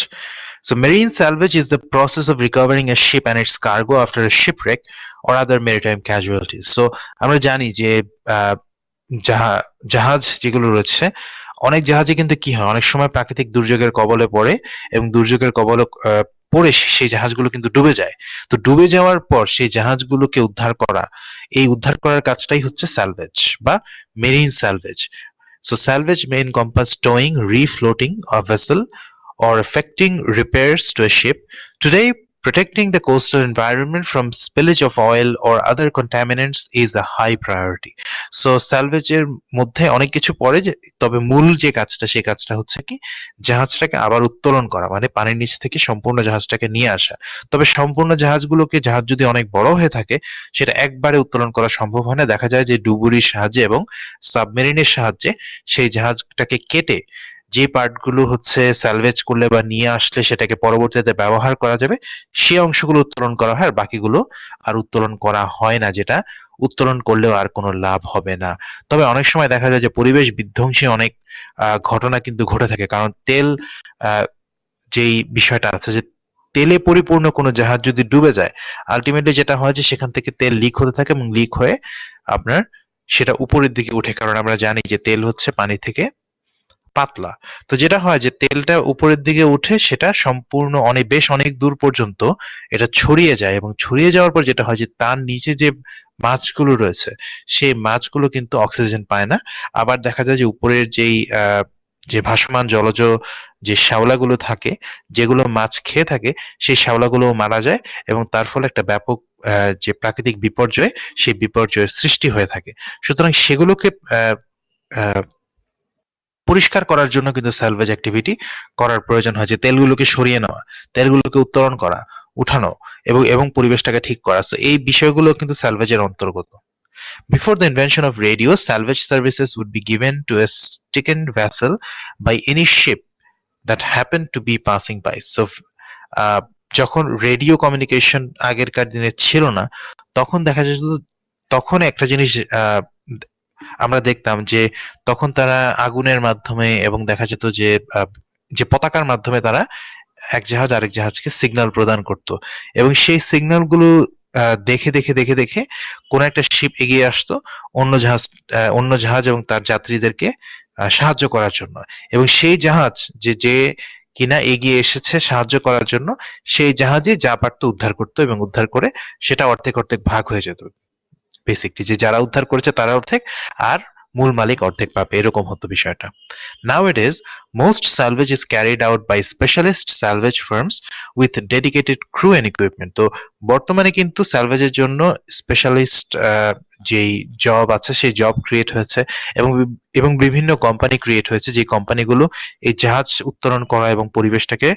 So marine salvage is the process of recovering a ship and its cargo after a shipwreck or other maritime casualties. So আমরা জানি যে জাহাজ যেগুলো রয়েছে, অনেক জাহাজে কিন্তু কি হয়, অনেক সময় প্রাকৃতিক দুর্যোগের কবলে পড়ে এবং দুর্যোগের কবলে পড়ে সেই জাহাজগুলো কিন্তু ডুবে যায়। তো ডুবে যাওয়ার পর সেই জাহাজগুলোকে উদ্ধার করা, এই উদ্ধার করার কাজটাই হচ্ছে স্যালভেজ বা marine salvage. So salvage may encompass towing, refloating a vessel, or effecting repairs to a ship. Today, protecting the coastal environment from spillage of oil or other contaminants is a high priority. So salvage এর মধ্যে অনেক কিছু পড়ে, তবে মূল যে কাজটা সেই কাজটা হচ্ছে কি জাহাজটাকে আবার উত্তোলন করা, মানে পানির নিচ থেকে সম্পূর্ণ জাহাজটাকে নিয়ে আসা। তবে সম্পূর্ণ জাহাজগুলোকে, জাহাজ যদি অনেক বড় হয়ে থাকে সেটা একবারে উত্তোলন করা সম্ভব হয় না। দেখা যায় যে ডুবুরির সাহায্যে এবং সাবমেরিনের সাহায্যে সেই জাহাজটাকে কেটে যে পার্টগুলো হচ্ছে স্যালভেজ করলে বা নিয়ে আসলে সেটাকে পরবর্তীতে ব্যবহার করা যাবে সেই অংশগুলো উত্তোলন করা হয়, আর বাকিগুলো আর উত্তোলন করা হয় না, যেটা উত্তোলন করলেও আর কোনো লাভ হবে না। তবে অনেক সময় দেখা যায় যে পরিবেশ বিধ্বংসী অনেক ঘটনা কিন্তু ঘটে থাকে, কারণ তেল যেই বিষয়টা আছে, যে তেলে পরিপূর্ণ কোনো জাহাজ যদি ডুবে যায়, আলটিমেটলি যেটা হয় যে সেখান থেকে তেল লিক হতে থাকে এবং লিক হয়ে আপনার সেটা উপরের দিকে উঠে, কারণ আমরা জানি যে তেল হচ্ছে পানি থেকে পাতলা। তো যেটা হয় যে তেলটা উপরের দিকে উঠে সেটা সম্পূর্ণ অনেক দূর পর্যন্ত এটা ছড়িয়ে যায়, এবং ছড়িয়ে যাওয়ার পর যেটা হয় যে তার নিচে যে মাছগুলো রয়েছে সেই মাছগুলো কিন্তু অক্সিজেন পায় না। আবার দেখা যায় যে উপরের যে ভাসমান জলজ যে শ্যাওলাগুলো থাকে, যেগুলো মাছ খেয়ে থাকে, সেই শ্যাওলাগুলো মারা যায় এবং তার ফলে একটা ব্যাপক যে প্রাকৃতিক বিপর্যয়, সেই বিপর্যয়ের সৃষ্টি হয়ে থাকে। সুতরাং সেগুলোকে পরিষ্কার করার জন্য কিন্তু স্যালভেজ অ্যাক্টিভিটি করার প্রয়োজন হয়, যে তেলগুলোকে সরিয়ে নেওয়া, তেলগুলোকে উত্তোলন করা, উঠানো এবং পরিবেশটাকে ঠিক করা। সো এই বিষয়গুলো কিন্তু স্যালভেজের অন্তর্গত। Before the invention of radio, salvage services would be given to a stickened vessel by any ship that happened to be passing by. So যখন রেডিও কমিউনিকেশন আগেরকার দিনে ছিল না, তখন দেখা যেত, তখন একটা জিনিস আমরা দেখতাম যে তখন তারা আগুনের মাধ্যমে এবং দেখা যেত যে পতাকার মাধ্যমে তারা এক জাহাজ আরেক জাহাজকে সিগন্যাল প্রদান করত, এবং সেই সিগন্যালগুলো দেখে দেখে দেখে দেখে কোন একটা শিপ এগিয়ে আসতো অন্য জাহাজ এবং তার যাত্রীদেরকে সাহায্য করার জন্য, এবং সেই জাহাজ যে কিনা এগিয়ে এসেছে সাহায্য করার জন্য, সেই জাহাজে যা পারতো উদ্ধার করতো, এবং উদ্ধার করে সেটা অর্ধেক অর্ধেক ভাগ হয়ে যেত। বেসিকলি যে যারা উদ্ধার করেছে তারা অর্ধেক, আর মূল মালিক অর্ধেক পাবে, এরকম হতো বিষয়টা। Nowadays, most salvage is carried out by specialist salvage firms with dedicated crew and equipment. তো বর্তমানে কিন্তু স্যালভেজের জন্য স্পেশালিস্ট যেই জব আছে সেই জব ক্রিয়েট হয়েছে, এবং বিভিন্ন কোম্পানি ক্রিয়েট হয়েছে, যে কোম্পানিগুলো এই জাহাজ উত্তোলন করা এবং পরিবেশটাকে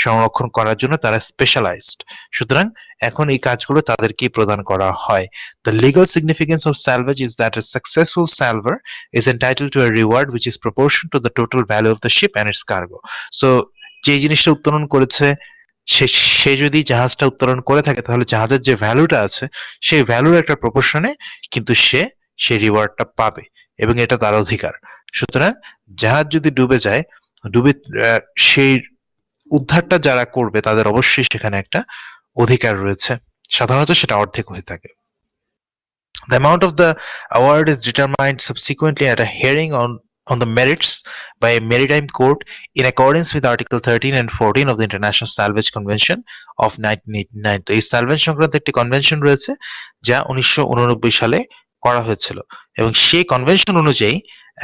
সংরক্ষণ করার জন্য তারা স্পেশালাইজড। সুতরাং এখন এই কাজগুলো তাদেরকেই প্রদান করা হয়। The legal significance of salvage is that a successful salver is entitled to a reward which is proportional to the total value of the ship and its cargo. So যে জিনিসটা উত্তোলন করেছে সে যদি জাহাজটা উত্তোলন করে থাকে, তাহলে জাহাজের যে ভ্যালুটা আছে সেই ভ্যালুর একটা প্রপোর্শনে কিন্তু সেই রিওয়ার্ডটা পাবে, এবং এটা তার অধিকার। সুতরাং জাহাজ যদি ডুবে যায়, সেই উদ্ধারটা যারা করবে তাদের অবশ্যই সেখানে একটা অধিকার রয়েছে, সাধারণত সেটা অর্ধেক হয়ে থাকে। The amount of the award is determined subsequently at a hearing on the merits by a maritime court in accordance with Article 13 and 14 of the International Salvage Convention of 1989. তো এই সালভেজ সংক্রান্ত একটি কনভেনশন রয়েছে যা 1989 সালে করা হয়েছিল, এবং সেই কনভেনশন অনুযায়ী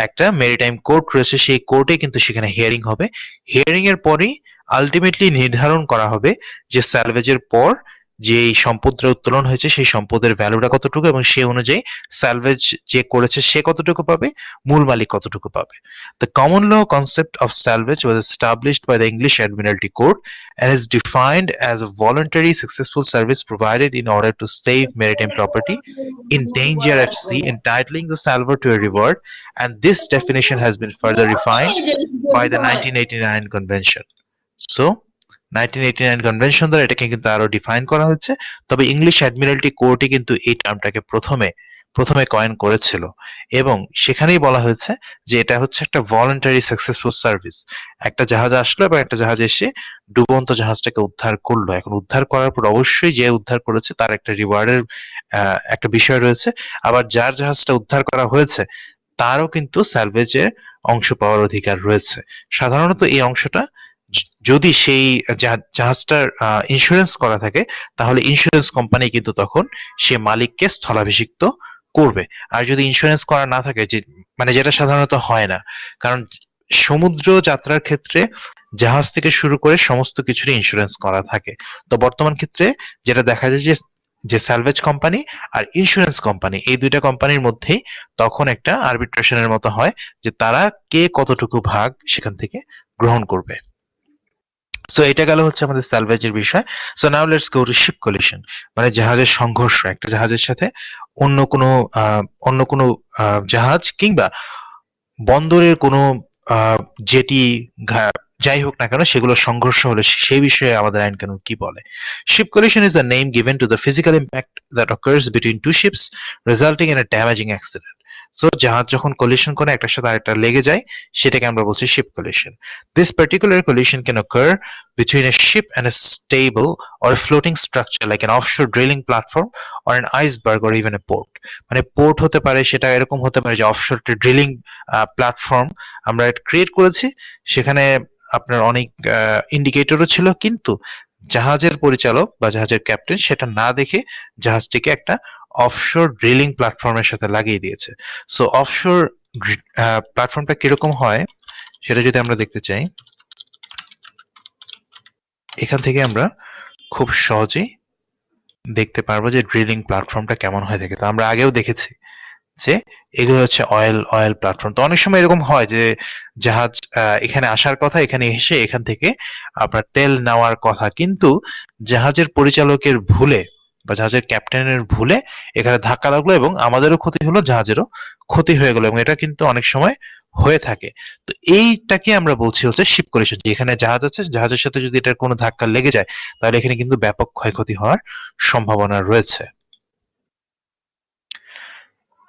একটা মেরিটাইম কোর্ট রয়েছে, সেই কোর্টে কিন্তু সেখানে হিয়ারিং হবে। হিয়ারিং এর পরেই আলটিমেটলি নির্ধারণ করা হবে যে স্যালভেজের পর যে সম্পদটা উত্তোলন হয়েছে সেই সম্পদের ভ্যালুটা কতটুকু, এবং সেই অনুযায়ী স্যালভেজ যে করেছে সে কতটুকু পাবে, মূল মালিক কতটুকু পাবে। The common law concept of salvage was established by the English Admiralty Court and is defined as a voluntary successful service provided in order to save maritime property in danger at sea, entitling the salver to a reward, and this definition has been further refined by the 1989 convention. So 1989 convention দ্বারা এটাকে কিন্তু আরো define করা হয়েছে। তবে English Admiralty কোর্টই কিন্তু এই টার্মটাকে প্রথমে কয়েন করেছিল এবং সেখানেই বলা হয়েছে যে এটা হচ্ছে একটা ভলান্টারি সাকসেসফুল সার্ভিস। একটা জাহাজ আসলো এবং একটা জাহাজ এসে ডুবন্ত জাহাজটাকে উদ্ধার করলো। এখন উদ্ধার করার পর অবশ্যই যে উদ্ধার করেছে তার একটা রিওয়ার্ডের একটা বিষয় রয়েছে। আবার যার জাহাজটা উদ্ধার করা হয়েছে তারও কিন্তু স্যালভেজের অংশ পাওয়ার অধিকার রয়েছে। সাধারণত এই অংশটা যদি সেই জাহাজটার ইন্স্যুরেন্স করা থাকে তাহলে ইন্স্যুরেন্স কোম্পানি কিন্তু তখন সে মালিককে স্থলাভিষিক্ত করবে। আর যদি ইন্স্যুরেন্স করা না থাকে, যে মানে যেটা সাধারণত হয় না, কারণ সমুদ্র যাত্রার ক্ষেত্রে জাহাজ থেকে শুরু করে সমস্ত কিছুরই ইন্স্যুরেন্স করা থাকে। তো বর্তমান ক্ষেত্রে যেটা দেখা যায় যে স্যালভেজ কোম্পানি আর ইন্স্যুরেন্স কোম্পানি, এই দুইটা কোম্পানির মধ্যেই তখন একটা আরবিট্রেশনের মতো হয় যে তারা কে কতটুকু ভাগ সেখান থেকে গ্রহণ করবে। সো এটা গেল হচ্ছে আমাদের স্যালভেজের বিষয়। So now let's go to sheep collision, মানে জাহাজের সংঘর্ষ, একটা জাহাজের সাথে অন্য কোনো জাহাজ কিংবা বন্দরের কোনো জেটি যাই হোক না কেন সেগুলো সংঘর্ষ হলে সেই বিষয়ে আমাদের আইন কানুন কি বলে। Ship collision is the name given to the physical impact that occurs between two ships resulting in a damaging accident. So জাহাজ যখন কলিশন করে একটার সাথে আরেকটা লেগে যায় সেটাকে আমরা বলছি ship collision. This particular collision can occur between a ship and a stable or a floating structure like an offshore drilling platform or an iceberg or even a port. মানে পোর্ট হতে পারে, সেটা এরকম হতে পারে যে অফশোর ড্রিলিং প্ল্যাটফর্ম আমরা create করেছি, সেখানে আপনার অনেক ইন্ডিকেটরও ছিল, কিন্তু জাহাজের পরিচালক বা জাহাজের ক্যাপ্টেন সেটা না দেখে জাহাজটিকে একটা অফশোর ড্রিলিং প্ল্যাটফর্মের সাথে লাগিয়ে দিয়েছে। সো অফশোর প্ল্যাটফর্মটা কিরকম হয় সেটা যদি আমরা দেখতে চাই, এখান থেকে আমরা খুব সহজেই দেখতে পারবো যে ড্রিলিং প্ল্যাটফর্মটা কেমন হয়ে থাকে। তো আমরা আগেও দেখেছি যে এগুলো হচ্ছে অয়েল প্ল্যাটফর্ম। তো অনেক সময় এরকম হয় যে জাহাজ এখানে আসার কথা, এখানে এসে এখান থেকে আপনার তেল নেওয়ার কথা, কিন্তু জাহাজের পরিচালকের ভুলে বা জাহাজের ক্যাপ্টেনের ভুলে এখানে ধাক্কা লাগলো এবং আমাদেরও ক্ষতি হলো, জাহাজেরও ক্ষতি হয়ে গেল, এবং এটা কিন্তু অনেক সময় হয়ে থাকে। তো এইটাকে আমরা বলছি হচ্ছে শিপ কলিশন, যে এখানে জাহাজ আছে, জাহাজের সাথে যদি এটার কোনো ধাক্কা লেগে যায় তাহলে এখানে কিন্তু ব্যাপক ক্ষয়ক্ষতি হওয়ার সম্ভাবনা রয়েছে।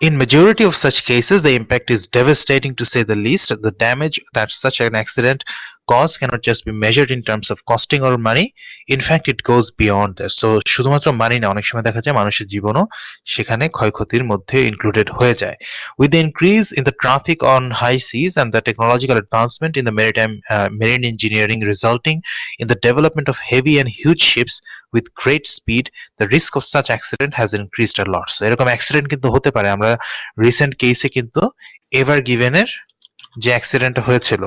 In majority of such cases, the impact is devastating to say the least. The damage that such an accident cause cannot just be measured in terms of costing or money. In fact, it goes beyond that. So শুধুমাত্র মানি না, অনেক সময় দেখা যায় মানুষের জীবনও সেখানে ক্ষয়ক্ষতির মধ্যে ইনক্লুডেড হয়ে যায়। With the increase in the traffic on high seas and the technological advancement in the marine engineering resulting in the development of heavy and huge ships with great speed, the risk of such accident has increased a lot. So এরকম accident কিন্তু হতে পারে। আমরা recent কেসে কিন্তু ever গিভেনের যে অ্যাক্সিডেন্টটা হয়েছিল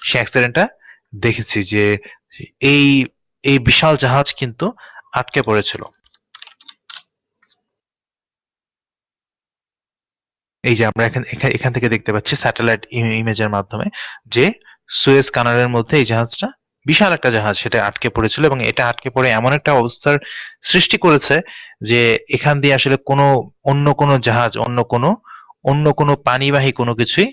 সেই অ্যাক্সিডেন্টটা দেখেছি যে এই এই বিশাল জাহাজ কিন্তু আটকে পড়েছিল। এই যে আমরা এখান থেকে দেখতে পাচ্ছি স্যাটেলাইট ইমেজের মাধ্যমে যে সুয়েজ কানালের মধ্যে এই জাহাজটা, বিশাল একটা জাহাজ, সেটা আটকে পড়েছিল এবং এটা আটকে পড়ে এমন একটা অবস্থার সৃষ্টি করেছে যে এখান দিয়ে আসলে অন্য কোনো জাহাজ, অন্য কোনো পানিবাহী কোনো কিছুই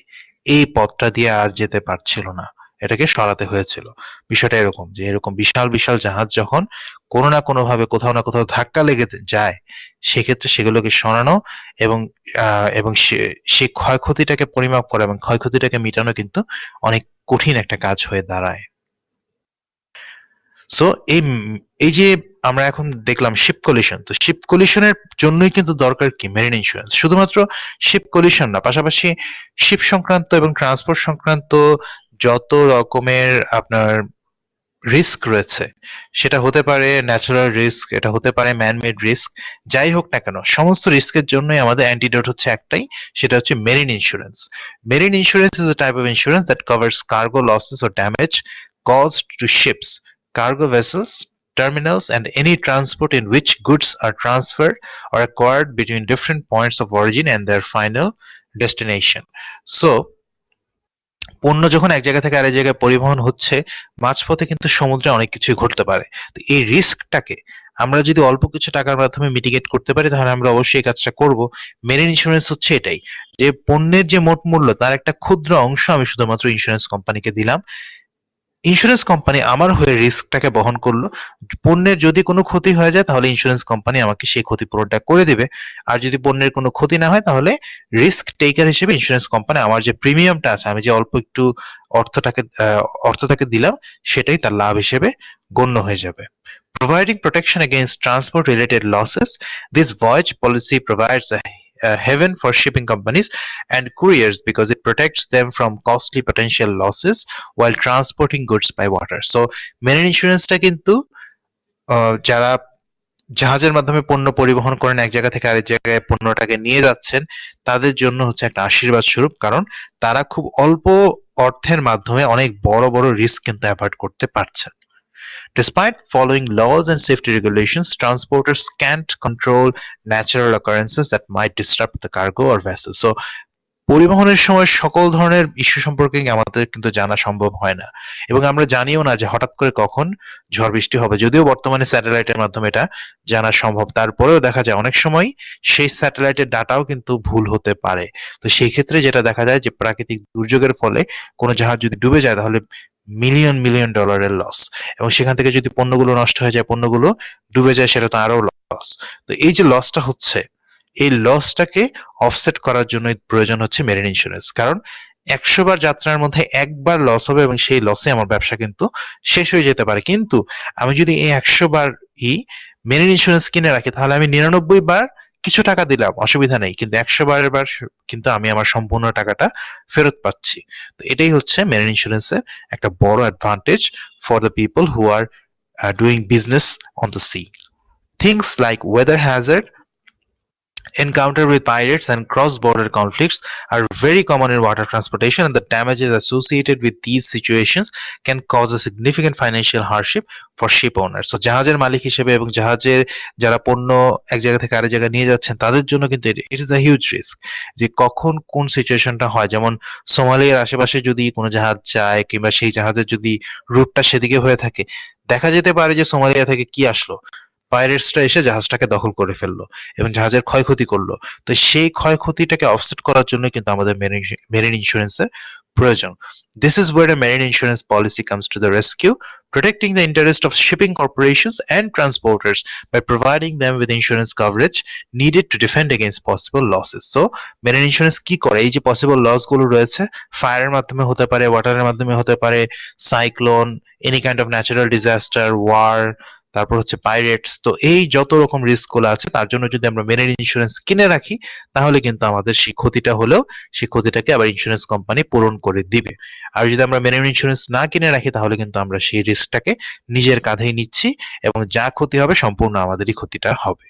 এই পথটা দিয়ে আর যেতে পারছিল না, এটাকে সরাতে হয়েছিল। বিষয়টা এরকম যে এরকম বিশাল বিশাল জাহাজ যখন কোনো না কোনো ভাবে কোথাও না কোথাও ধাক্কা লেগে যায়, সেক্ষেত্রে সেগুলোকে সরানো এবং সে ক্ষয়ক্ষতিটাকে পরিমাপ করা এবং ক্ষয়ক্ষতিটাকে মেটানো কিন্তু অনেক কঠিন একটা কাজ হয়ে দাঁড়ায়। সো এই যে আমরা এখন দেখলাম শিপ কলিশন, তো শিপ কলিশনের জন্যই কিন্তু দরকার কি মেরিন ইন্স্যুরেন্স। শুধুমাত্র শিপ কলিশন না, পাশাপাশি শিপ সংক্রান্ত এবং ট্রান্সপোর্ট সংক্রান্ত যত রকমের আপনার রিস্ক রয়েছে, সেটা হতে পারে ন্যাচারাল রিস্ক, এটা হতে পারে ম্যানমেড রিস্ক, যাই হোক না কেন সমস্ত রিস্কের জন্যই আমাদের অ্যান্টিডোট হচ্ছে একটাই, সেটা হচ্ছে marine insurance. Marine insurance is a type of insurance that covers cargo losses or damage caused to ships, cargo vessels, terminals, and any transport in which goods are transferred or acquired between different points of origin and their final destination. So পণ্য যখন এক জায়গা থেকে আরেক জায়গায় পরিবহন হচ্ছে, মাঝপথে কিন্তু সমুদ্রে অনেক কিছুই ঘটতে পারে। তো এই রিস্কটাকে আমরা যদি অল্প কিছু টাকার মাধ্যমে মিটিগেট করতে পারি তাহলে আমরা অবশ্যই এই কাজটা করব। মেরিন ইন্স্যুরেন্স হচ্ছে এটাই, যে পণ্যের যে মোট মূল্য তার একটা ক্ষুদ্র অংশ আমি শুধুমাত্র ইন্স্যুরেন্স কোম্পানিকে দিলাম, ইন্স্যুরেন্স কোম্পানি আমার হয়ে রিস্কটাকে বহন করলো। পণ্যের যদি কোনো ক্ষতি হয়ে যায় তাহলে ইন্স্যুরেন্স কোম্পানি আমাকে সেই ক্ষতিপূরণটা করে দিবে। আর যদি পণ্যের কোনো ক্ষতি না হয় তাহলে রিস্ক টেকার হিসেবে ইন্স্যুরেন্স কোম্পানি আমার যে প্রিমিয়ামটা আছে, আমি যে অল্প একটু অর্থটাকে অর্থটাকে দিলাম, সেটাই তার লাভ হিসেবে গণ্য হয়ে যাবে। Providing protection against transport-related losses, this voyage policy provides a haven for shipping companies and couriers because it protects them from costly potential losses while transporting goods by water. So, marine insurance-টা কিন্তু যারা জাহাজের মাধ্যমে পণ্য পরিবহন করেন, এক জায়গা থেকে আরেক জায়গায় পণ্যটাকে নিয়ে যাচ্ছেন, তাদের জন্য হচ্ছে একটা আশীর্বাদ স্বরূপ। কারণ তারা খুব অল্প অর্থের মাধ্যমে অনেক বড় বড় রিস্ক কিন্তু অ্যাভয়েড করতে পারছেন। Despite following laws and safety regulations, transporters can't control natural occurrences that might disrupt the cargo or vessel. So, পরিবহনের সময় সকল ধরনের ইস্যু সম্পর্কে আমাদের কিন্তু জানা সম্ভব হয় না, এবং আমরা জানিও না যে হঠাৎ করে কখন ঝড় বৃষ্টি হবে। যদিও বর্তমানে স্যাটেলাইটের মাধ্যমে এটা জানা সম্ভব, তারপরেও দেখা যায় অনেক সময় সেই স্যাটেলাইটের ডাটাও কিন্তু ভুল হতে পারে। তো সেই ক্ষেত্রে যেটা দেখা যায় যে প্রাকৃতিক দুর্যোগের ফলে কোনো জাহাজ যদি ডুবে যায় তাহলে মিলিয়ন মিলিয়ন ডলারের লস, এবং সেখান থেকে যদি পণ্যগুলো নষ্ট হয়ে যায়, পণ্যগুলো ডুবে যায়, সেটা তো আরো লস। তো এই যে লসটা হচ্ছে, এই লসটাকে অফসেট করার জন্য প্রয়োজন হচ্ছে মেরিন ইন্স্যুরেন্স। কারণ ১০০ বার যাত্রার মধ্যে একবার লস হবে এবং সেই লসে আমার ব্যবসা কিন্তু শেষ হয়ে যেতে পারে। কিন্তু আমি যদি এই ১০০ বার মেরিন ইন্স্যুরেন্স কিনে রাখি তাহলে আমি ৯৯ বার কিছু টাকা দিলাম, অসুবিধা নেই, কিন্তু ১০০ বারের বার কিন্তু আমি আমার সম্পূর্ণ টাকাটা ফেরত পাচ্ছি। তো এটাই হচ্ছে মেরিন ইন্স্যুরেন্সের একটা বড় advantage for the people who are doing business on the sea. Things like weather Hazard, encounter with pirates, and cross-border conflicts are very common in water transportation, and the damages associated with these situations can cause a significant financial hardship for ship owners. So জাহাজের মালিক হিসেবে এবং জাহাজের যারা পণ্য এক জায়গা থেকে আরেক জায়গায় নিয়ে যাচ্ছেন তাদের জন্য কিন্তু it is a huge risk যে কখন কোন সিচুয়েশনটা হয়। যেমন সোমালিয়ার আশেপাশে যদি কোনো জাহাজ যায় কিংবা সেই জাহাজের যদি রুটটা সেদিকে হয়ে থাকে, দেখা যেতে পারে যে সোমালিয়া থেকে কি আসলো, পাইরেটসরা এসে জাহাজটাকে দখল করে ফেললো এবং জাহাজের ক্ষয়ক্ষতি করলো। তো সেই ক্ষয়ক্ষতিটাকে অফসেট করার জন্য কিন্তু আমাদের মেরিন ইন্স্যুরেন্সের প্রয়োজন। This is where a marine insurance policy comes to the rescue, protecting the interest of shipping corporations and transporters by providing them with insurance coverage needed to defend against possible losses. So, marine insurance কি করে? এই যে possible loss গুলো রয়েছে, ফায়ারের মাধ্যমে হতে পারে, ওয়াটারের মাধ্যমে হতে পারে, cyclone, any kind of natural disaster, war, তারপর হচ্ছে পাইরেটস। তো এই যত রকম রিস্ক গুলো আছে তার জন্য যদি আমরা মেরিন ইন্স্যুরেন্স কিনে রাখি তাহলে কিন্তু আমাদের সেই ক্ষতিটা হলেও সেই ক্ষতিটাকে আবার ইন্স্যুরেন্স কোম্পানি পূরণ করে দিবে। আর যদি আমরা মেরিন ইন্স্যুরেন্স না কিনে রাখি তাহলে কিন্তু আমরা সেই রিস্কটাকে নিজের কাঁধেই নিচ্ছি এবং যা ক্ষতি হবে সম্পূর্ণ আমাদেরই ক্ষতিটা হবে।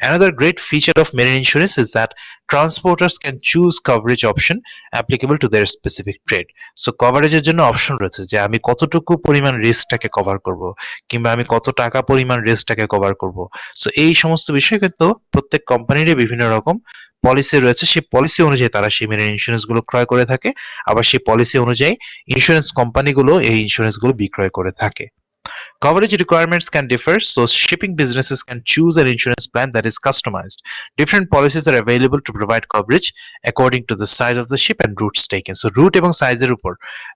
Another great feature of marine insurance is that transporters can choose coverage option applicable to their specific trade. So কভারেজের জন্য অপশন রয়েছে যে আমি কতটুকু পরিমাণ রিস্কটাকে কভার করব কিংবা আমি কত টাকা পরিমাণ রিস্কটাকে কভার করব। সো এই সমস্ত বিষয় কিন্তু প্রত্যেক কোম্পানিরই বিভিন্ন রকম পলিসি রয়েছে, সেই পলিসি অনুযায়ী তারা সেই মেরিন ইন্স্যুরেন্স গুলো ক্রয় করে থাকে, আবার সেই পলিসি অনুযায়ী ইন্স্যুরেন্স কোম্পানিগুলো এই ইন্স্যুরেন্স গুলো বিক্রয় করে থাকে। Coverage requirements can differ, so shipping businesses can choose an insurance plan that is customized. Different policies are available to provide coverage according to the size of the ship and routes taken. So route এবং সাইজের উপর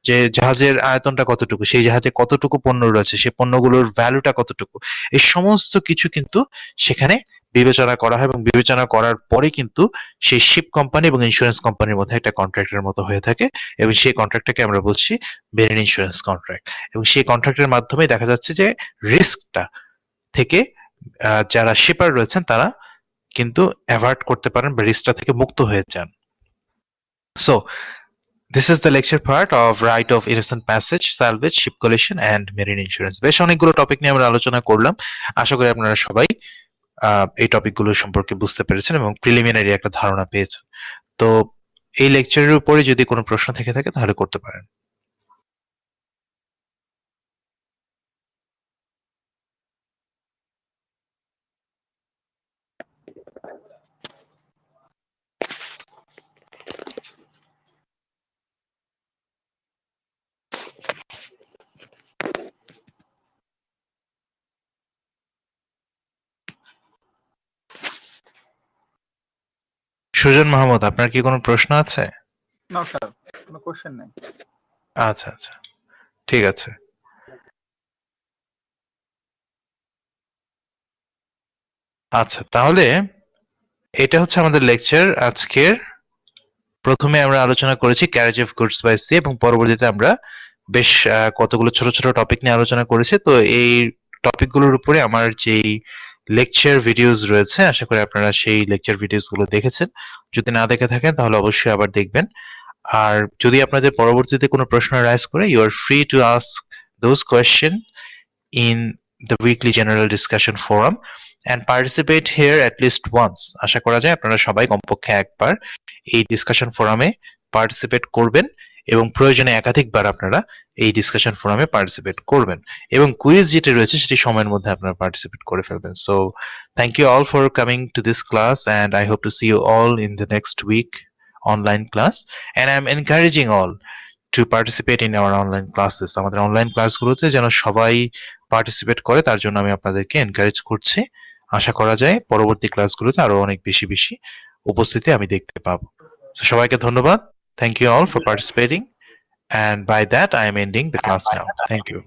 যে জাহাজের আয়তনটা কতটুকু, সেই জাহাজে কতটুকু পণ্য রয়েছে, সেই পণ্যগুলোর ভ্যালুটা কতটুকু, এই সমস্ত কিছু কিন্তু সেখানে বিবেচনা করা হয় এবং বিবেচনা করার পরে কিন্তু সেই শিপ কোম্পানি এবং ইন্স্যুরেন্স কোম্পানির মধ্যে একটা কন্ট্রাক্টের মতো হয়ে থাকে এবং সেই কন্ট্রাক্টটাকে আমরা বলছি মেরিন ইন্স্যুরেন্স কন্ট্রাক্ট। এবং সেই কন্ট্রাক্টের মাধ্যমে দেখা যাচ্ছে যে রিস্কটা থেকে যারা শিপার রয়েছেন তারা কিন্তু অ্যাভয়েড করতে পারেন বা রিস্কটা থেকে মুক্ত হয়ে যান। So this is the lecture part of right of innocent passage, salvage, ship collision and marine insurance. বেশ অনেকগুলো টপিক নিয়ে আমরা আলোচনা করলাম। আশা করি আপনারা সবাই এই টপিকগুলো সম্পর্কে বুঝতে পেরেছেন এবং প্রিলিমিনারি একটা ধারণা পেয়েছেন। তো এই লেকচারের উপরে যদি কোনো প্রশ্ন থেকে থাকে তাহলে করতে পারেন। সুজন মাহমুদ, আপনার কি কোনো প্রশ্ন আছে? না স্যার, কোনো কোশ্চেন নেই। আচ্ছা আচ্ছা, ঠিক আছে। আচ্ছা, তাহলে এটা হচ্ছে আমাদের লেকচার আজকের। প্রথমে আমরা আলোচনা করেছি carriage of goods by sea এবং পরবর্তীতে আমরা বেশ কতগুলো ছোট ছোট টপিক নিয়ে আলোচনা করেছি। তো এই টপিকগুলোর উপরে আমার যেই লেকচার ভিডিওস রয়েছে, আশা করি আপনারা সেই লেকচার ভিডিওস গুলো দেখেছেন। যদি না দেখে থাকেন তাহলে অবশ্যই আবার দেখবেন। আর যদি আপনাদের পরবর্তীতে কোনো প্রশ্ন রাইজ করে, you are free to ask those question in the weekly general discussion forum and participate here at least once. আশা করা যায় আপনারা সবাই কমপক্ষে একবার এই ডিসকাশন ফোরামে পার্টিসিপেট করবেন এবং প্রয়োজনে একাধিকবার আপনারা এই ডিসকাশন ফোরামে পার্টিসিপেট করবেন এবং কুইজ যেটা রয়েছে সেটি সময়ের মধ্যে আপনারা পার্টিসিপেট করে ফেলবেন। So thank you all for coming to this class and I hope to see you all in the next week online class and I'm encouraging all to participate in our online classes. আমাদের online ক্লাসগুলোতে যেন সবাই participate করে, তার জন্য আমি আপনাদেরকে encourage করছি। আশা করা যায় পরবর্তী ক্লাসগুলোতে আরো অনেক বেশি বেশি উপস্থিতি আমি দেখতে পাবো। তো সবাইকে ধন্যবাদ। Thank you all for participating and by that I am ending the class now. Thank you.